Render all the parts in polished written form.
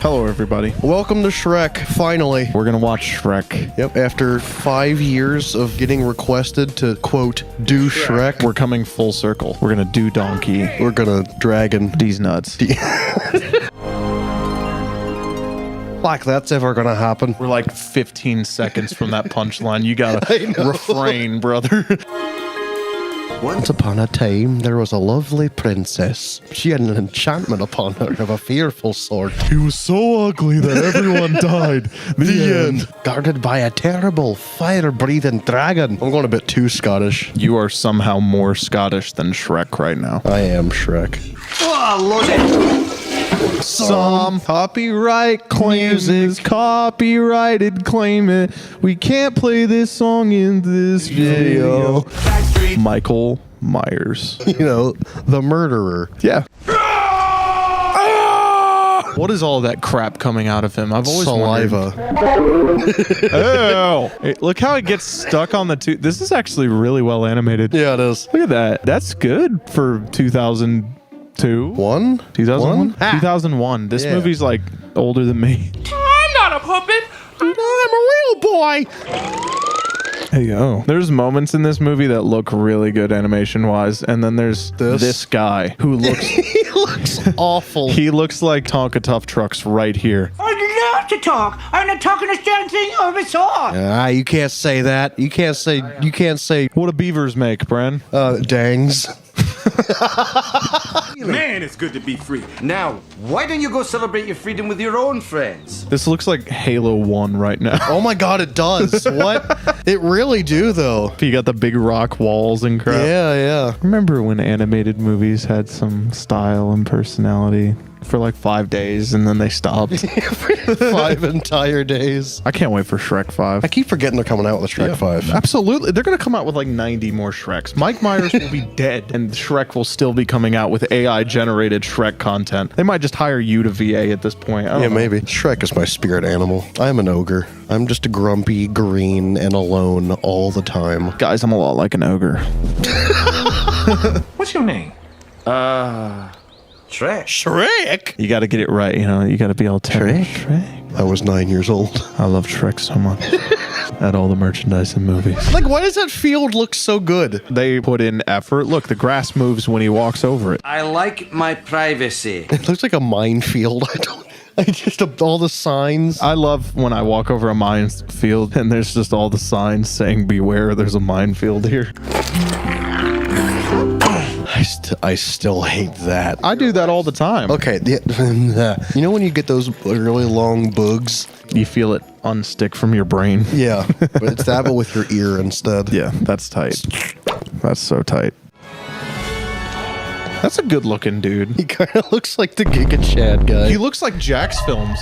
Hello, everybody. Welcome to Shrek, finally. We're gonna watch Shrek. Yep, after 5 years of getting requested to, quote, do Shrek, We're coming full circle. We're gonna do Donkey. we're gonna dragon. These nuts. Like that's ever gonna happen. We're like 15 seconds from that punchline. You gotta refrain, brother. Once upon a time, there was a lovely princess. She had an enchantment upon her of a fearful sort. He was so ugly that everyone died. The end. Guarded by a terrible, fire-breathing dragon. I'm going a bit too Scottish. You are somehow more Scottish than Shrek right now. I am Shrek. Some copyright claims is copyrighted, claim it. We can't play this song in this video. Michael Myers. You know, the murderer. Yeah. What is all that crap coming out of him? I've always Saliva. Oh, look how it gets stuck on the tooth. This is actually really well animated. Yeah, it is. Look at that. That's good for 2002. 2001? 2001. This Yeah. movie's like older than me. I'm not a puppet. I'm a real boy. There you go. There's moments in this movie that look really good animation-wise, and then there's this guy who looks... He looks awful. He looks like Tonka Tough Trucks right here. I'd love to talk. I'm the talkingest damn thing you ever saw. You can't say that. You can't say. What do beavers make, Bren? Dangs. Man, it's good to be free. Now, why don't you go celebrate your freedom with your own friends? This looks like Halo 1 right now. Oh my god, it does. What? It really do, though. You got the big rock walls and crap. Yeah. Remember when animated movies had some style and personality for like 5 days and then they stopped? 5 entire days. I can't wait for Shrek 5. I keep forgetting they're coming out with a Shrek 5. Absolutely. They're going to come out with like 90 more Shreks. Mike Myers will be dead and Shrek will still be coming out with AI generated Shrek content. They might just hire you to VA at this point. I don't know. Maybe. Shrek is my spirit animal. I'm an ogre. I'm just a grumpy, green, and alone all the time. Guys, I'm a lot like an ogre. What's your name? Shrek. Shrek? You got to get it right, you know. You got to be all Shrek. I was 9 years old. I love Shrek so much. At all the merchandise and movies. Like, why does that field look so good? They put in effort. Look, the grass moves when he walks over it. I like my privacy. It looks like a minefield. All the signs. I love when I walk over a minefield and there's just all the signs saying, beware, there's a minefield here. I still hate that. I do that all the time. Okay, you know when you get those really long bugs? You feel it unstick from your brain. Yeah, but it's that, but with your ear instead. Yeah, that's tight. That's so tight. That's a good looking dude. He kind of looks like the Giga Chad guy. He looks like Jack's films.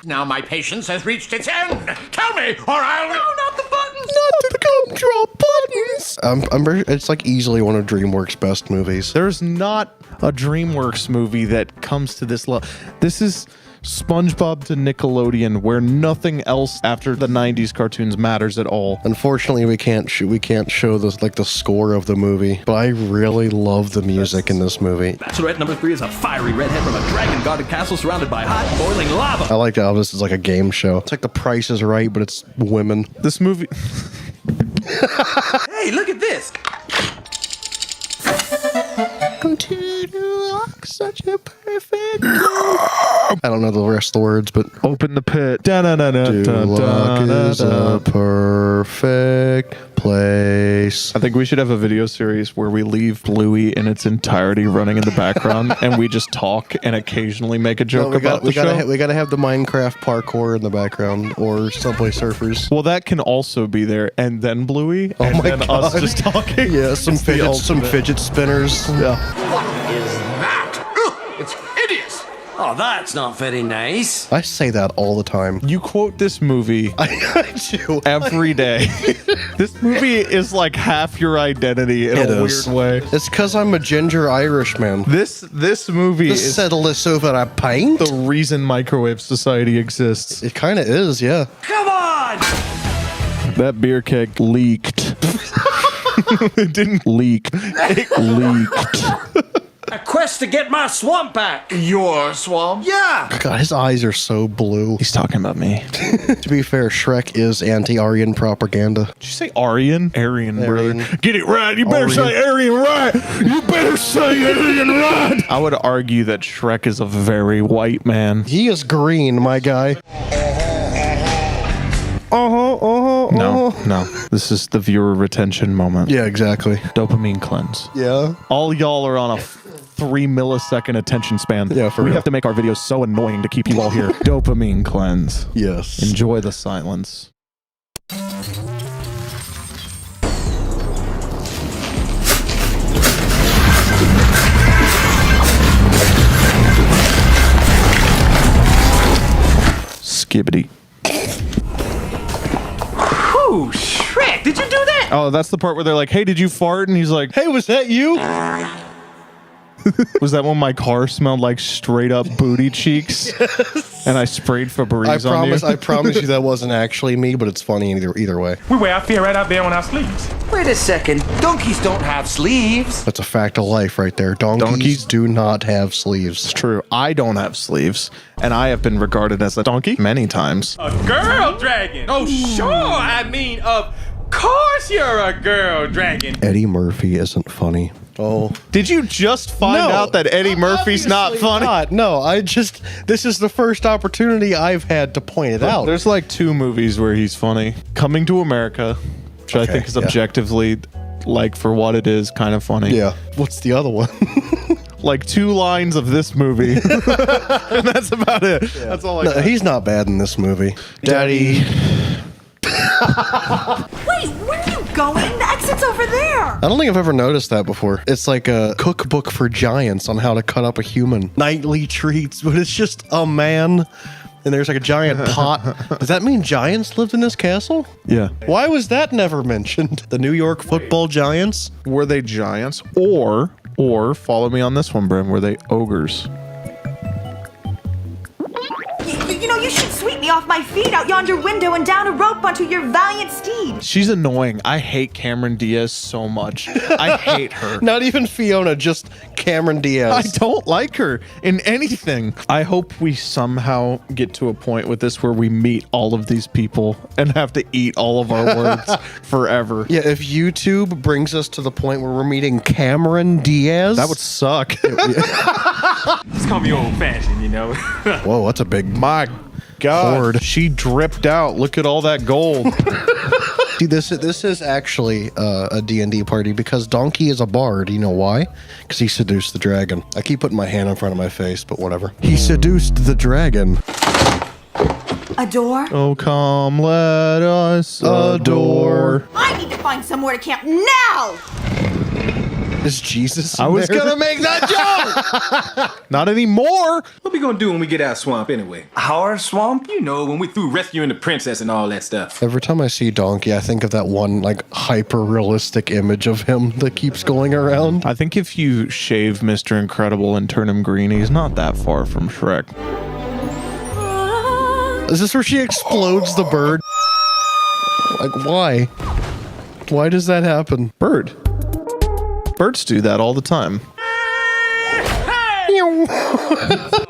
Now my patience has reached its end. Tell me, or I'll... No, not the buttons. Not the gumdrop buttons. I'm very. It's like easily one of DreamWorks' best movies. There's not a DreamWorks movie that comes to this level. This is SpongeBob to Nickelodeon, where nothing else after the 90s cartoons matters at all. Unfortunately, we can't show the score of the movie, but I really love the music in this movie. Bachelorette number 3 is a fiery redhead from a dragon-guarded castle surrounded by hot, boiling lava. I like how this is like a game show. It's like The Price is Right, but it's women. This movie... Hey, look at this. Come to New York, such a perfect... I don't know the rest of the words, but... Open the pit. Duloc is a perfect place. I think we should have a video series where we leave Bluey in its entirety running in the background and we just talk and occasionally make a joke about the show. We gotta have the Minecraft parkour in the background or Subway Surfers. Well, that can also be there, and then Bluey, and my then God. us just talking. Yeah, some fidget spinners. Yeah. Is that? Ugh, it's hideous. Oh, that's not very nice. I say that all the time. You quote this movie I do. every day. This movie is like half your identity in It a is. weird way. It's because I'm a ginger Irishman. This movie is Settle this over a pint? the reason microwave society exists. It kind of is, yeah. Come on! That beer keg leaked. It didn't leak. It leaked. quest to get my swamp back. Your swamp? Yeah. God, his eyes are so blue. He's talking about me. To be fair, Shrek is anti-Aryan propaganda. Did you say Aryan? Aryan, Aryan. brother. Get it right. You better say Aryan right. You better say Aryan right. I would argue that Shrek is a very white man. He is green, my guy. No. This is the viewer retention moment. Yeah, exactly. Dopamine cleanse. Yeah. All y'all are on a 3 millisecond attention span. Yeah, for we real. have to make our videos so annoying to keep you all here. Dopamine cleanse. Yes. Enjoy the silence. Skibbity. Ooh, Shrek, did you do that? Oh, that's the part where they're like, hey, did you fart? And he's like, Hey, was that you? was that when my car smelled like straight up booty cheeks? And I sprayed Febreze on you? I promise you that wasn't actually me, but it's funny either way. We wear our fear right out there on our sleeves. Wait a second. Donkeys don't have sleeves. That's a fact of life right there. Donkeys do not have sleeves. It's true. I don't have sleeves, and I have been regarded as a donkey many times. A girl dragon. Oh, sure. I mean, of course you're a girl dragon. Eddie Murphy isn't funny. Oh. Did you just find out that Eddie Murphy's not funny? No, this is the first opportunity I've had to point it out. There's like 2 movies where he's funny. Coming to America, which I think is objectively, like for what it is, kind of funny. Yeah. What's the other one? Like 2 lines of this movie. And that's about it. Yeah. That's all I got. He's not bad in this movie. Daddy. Wait, where are you going? The exit's over there. I don't think I've ever noticed that before. It's like a cookbook for giants on how to cut up a human. Nightly treats, but it's just a man. And there's like a giant pot. Does that mean giants lived in this castle? Yeah. Why was that never mentioned? The New York football giants? Were they giants? Or follow me on this one, Brim, were they ogres? You know, you should sweep me off my feet out yonder window and down a rope onto your valiant steed. She's annoying. I hate Cameron Diaz so much. I hate her. Not even Fiona, just Cameron Diaz. I don't like her in anything. I hope we somehow get to a point with this where we meet all of these people and have to eat all of our words forever. Yeah, if YouTube brings us to the point where we're meeting Cameron Diaz. That would suck. It's gonna be old fashioned, you know. Whoa, that's a big... My God. Horde. She dripped out. Look at all that gold. See, this is actually a D&D party because Donkey is a bard. You know why? Because he seduced the dragon. I keep putting my hand in front of my face, but whatever. He seduced the dragon. A door? Oh, come let us adore. I need to find somewhere to camp now! Is Jesus I was there? going to make that joke. Not anymore. What we gonna do when we get out of swamp anyway? Our swamp? You know, when we through rescuing the princess and all that stuff. Every time I see Donkey, I think of that one like hyper-realistic image of him that keeps going around. I think if you shave Mr. Incredible and turn him green, he's not that far from Shrek. Is this where she explodes the bird? Like, why? Why does that happen? Bird. Birds do that all the time. What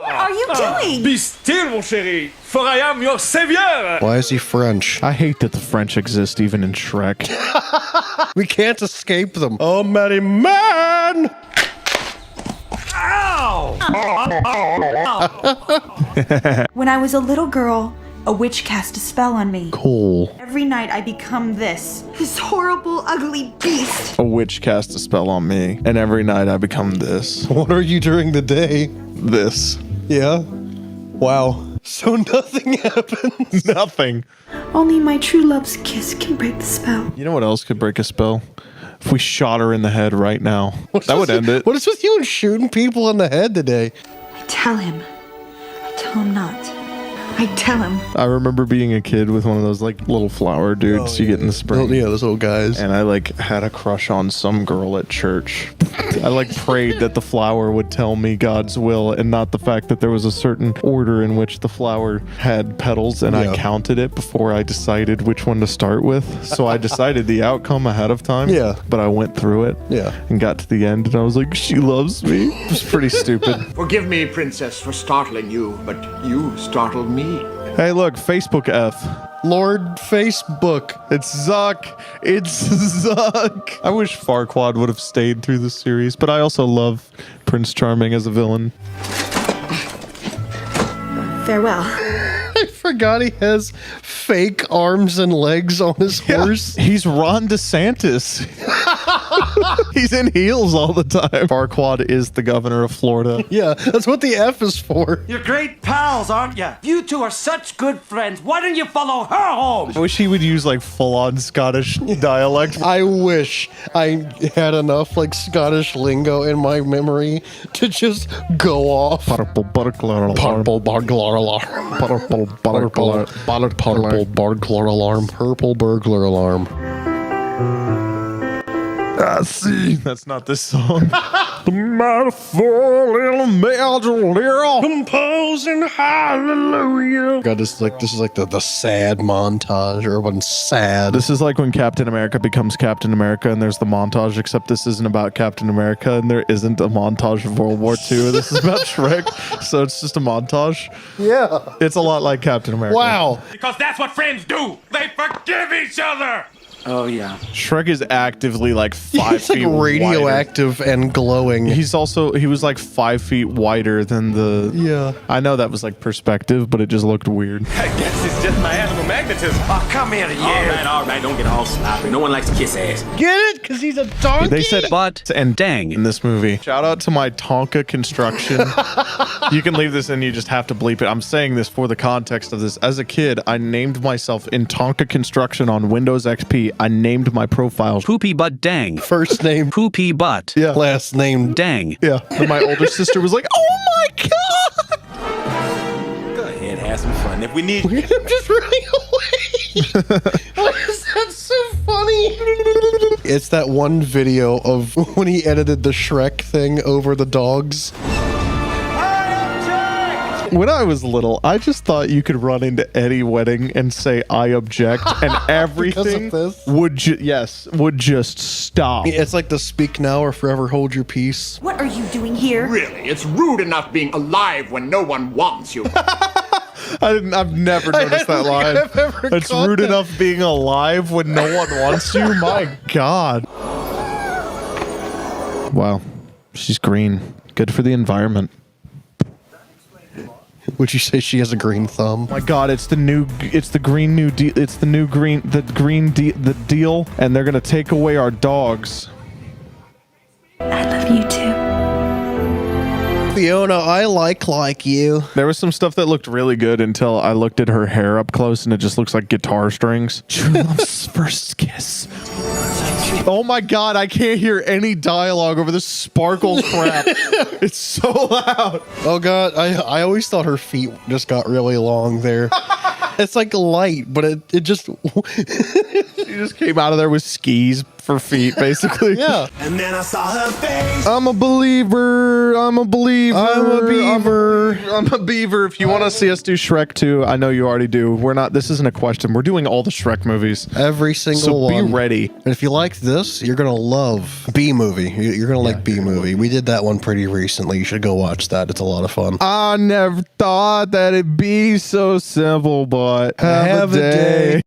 are you doing? Be still, mon chéri, for I am your savior. Why is he French? I hate that the French exist even in Shrek. We can't escape them. Oh, Matty Man! When I was a little girl, a witch cast a spell on me. Cool. Every night I become this horrible, ugly beast. A witch cast a spell on me, and every night I become this. What are you during the day? This. Yeah? Wow. So nothing happens. Nothing. Only my true love's kiss can break the spell. You know what else could break a spell? If we shot her in the head right now. That would end it. What is with you and shooting people in the head today? I tell him not. I tell him. I remember being a kid with one of those like little flower dudes you get in the spring. Oh, yeah, those little guys. And I like had a crush on some girl at church. I like prayed that the flower would tell me God's will and not the fact that there was a certain order in which the flower had petals, and I counted it before I decided which one to start with. So I decided the outcome ahead of time. Yeah. But I went through it. Yeah. And got to the end and I was like, she loves me. It was pretty stupid. Forgive me, princess, for startling you, but you startled me. Hey, look, Facebook F. Lord Facebook. It's Zuck. It's Zuck. I wish Farquaad would have stayed through the series, but I also love Prince Charming as a villain. Farewell. I forgot he has fake arms and legs on his horse. He's Ron DeSantis. He's in heels all the time. Farquaad is the governor of Florida. Yeah, that's what the F is for. You're great pals, aren't you? You two are such good friends. Why don't you follow her home? I wish he would use like full-on Scottish dialect. I wish I had enough like Scottish lingo in my memory to just go off. Purple burglar alarm. Purple burglar alarm. Purple burglar. Purple burglar alarm. Purple burglar alarm. I see. That's not this song. The metaphor little major little composing hallelujah. God, this is like the sad montage. Everyone's sad. This is like when Captain America becomes Captain America and there's the montage, except this isn't about Captain America and there isn't a montage of World War II. This is about Shrek, so it's just a montage. Yeah. It's a lot like Captain America. Wow. Because that's what friends do. They forgive each other. Oh, yeah. Shrek is actively like 5 He's like feet radioactive and glowing. wider. He was like 5 feet wider than the. Yeah. I know that was like perspective, but it just looked weird. I guess it's just my animal magnetism. Oh, come here, yeah. All right, don't get all sloppy. No one likes to kiss ass. Get it? Because he's a donkey? They said But and dang. in this movie. Shout out to my Tonka construction. You can leave this in, you just have to bleep it. I'm saying this for the context of this. As a kid, I named myself in Tonka construction on Windows XP. I named my profile. Poopy butt dang. First name. Poopy butt. Yeah. Last name. Dang. Yeah. And my older sister was like, oh my God. Go ahead, have some fun. If we need I'm just running away. Why is that so funny? It's that one video of when he edited the Shrek thing over the dogs. When I was little, I just thought you could run into any wedding and say, I object, and everything this? would just stop. It's like the speak now or forever hold your peace. What are you doing here? Really, it's rude enough being alive when no one wants you. I've never noticed that line. It's rude enough being alive when no one wants you. My God. Wow. She's green. Good for the environment. Would you say she has a green thumb? My God, it's the green new deal. It's the new the deal, and they're gonna take away our dogs. I love you too. Fiona, I like you. There was some stuff that looked really good until I looked at her hair up close, and it just looks like guitar strings. True love's first kiss. Oh my God, I can't hear any dialogue over this sparkle crap. It's so loud. Oh God, I always thought her feet just got really long there. It's like light, but it just She just came out of there with skis for feet, basically. yeah. And then I saw her face. I'm a believer. I'm a believer. I'm a beaver. I'm a beaver. If you want to see us do Shrek 2, I know you already do. We're not. This isn't a question. We're doing all the Shrek movies. Every single So one. be ready. And if you like this, you're gonna love B Movie. You're gonna like B Movie. We did that one pretty recently. You should go watch that. It's a lot of fun. I never thought that it'd be so simple, but have a day.